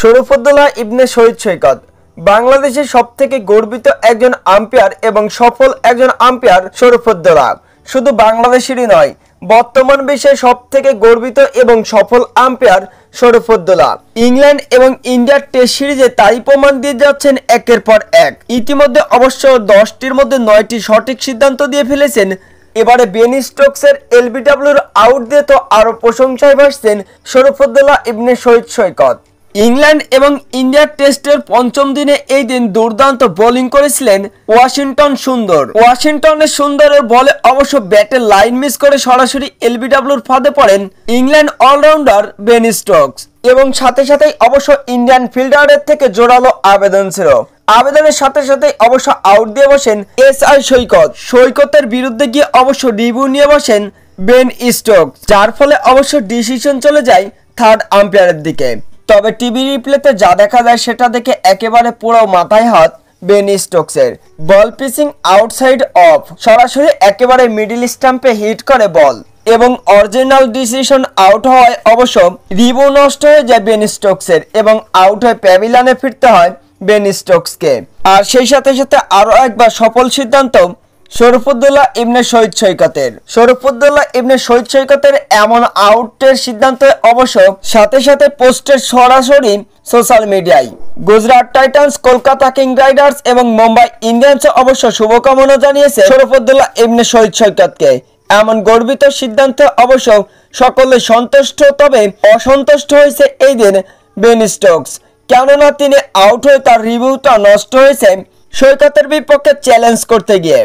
শরীফুদ্দৌলা ইবনে শহীদ সৈকত বাংলাদেশের সবথেকে গর্বিত একজন আম্পায়ার এবং সফল একজন আম্পায়ার শরীফুদ্দৌলা শুধু বাংলাদেশেরই নয়, বর্তমান বিশ্বে সবথেকে গর্বিত এবং সফল আম্পায়ার শরীফুদ্দৌলা ইংল্যান্ড এবং ইন্ডিয়ার টেস্ট সিরিজে তাই প্রমাণ দিয়ে যাচ্ছেন একের পর এক। ইতিমধ্যে অবশ্য 10টির মধ্যে 9টি সঠিক সিদ্ধান্ত দিয়ে ফেলেছেন। এবারে বেন স্টোকসের এলবিডব্লিউর আউট দিয়ে তো আরো প্রশংসায় ভাসছেন শরীফুদ্দৌলা ইবনে শহীদ সৈকত। ইংল্যান্ড এবং ইন্ডিয়ার টেস্টের পঞ্চম দিনে এই দিন দুর্দান্ত বোলিং করেছিলেন ওয়াশিংটনের সুন্দরের বলে অবশ্য ব্যাটের লাইন মিস করে সরাসরি এলবিডব্লিউর ফাঁদে পড়েন ইংল্যান্ড অলরাউন্ডার বেন স্টোকস এবং সাথে সাথেই অবশ্য ইন্ডিয়ান ফিল্ডারের থেকে জোরালো আবেদন ছিল। আবেদনের সাথে সাথে অবশ্য আউট দিয়ে বসেন SR সৈকতের বিরুদ্ধে গিয়ে অবশ্য রিভিউ নিয়ে বসেন বেন স্টোকস, যার ফলে অবশ্য ডিসিশন চলে যায় থার্ড আম্পায়ারের দিকে। তবে টিভি রিপ্লেতে যা দেখা যায় সেটা দেখে একেবারে পুরো মাথায় হাত বেন স্টোকসের। বল পিচিং আউটসাইড অফ, সরাসরি একেবারে মিডল স্টাম্পে হিট করে বল এবং অরিজিনাল ডিসিশন আউট হওয়ায় অবশ্য রিভিউ নষ্ট হয়ে যায় বেন স্টোকসের এবং আউট হয়ে প্যাভিলিয়নে ফিরতে হয় বেন স্টোকসকে। আর সেই সাথে সাথে আরো একবার সফল সিদ্ধান্ত শরীফুদ্দৌলা ইবনে শহীদ সৈকতের এমন আউটের সিদ্ধান্ত অবশ্য সাথে সাথে পোস্টের সরাসরি সোশ্যাল মিডিয়ায়। Gujarat Titans, Kolkata king Riders এবং মুম্বাই ইন্ডিয়ান্স অবশ্য শুভকামনা জানিয়েছে শরীফুদ্দৌলা ইবনে শহীদ সৈকতকে। এমন গর্বিত সিদ্ধান্তে অবশ্য সকলে সন্তুষ্ট, তবে অসন্তুষ্ট হয়েছে এই দিন বেন স্টোকস, কেননা তিনি আউট হয়ে তার রিভিউটা নষ্ট হয়েছে সৈকতের বিপক্ষে চ্যালেঞ্জ করতে গিয়ে।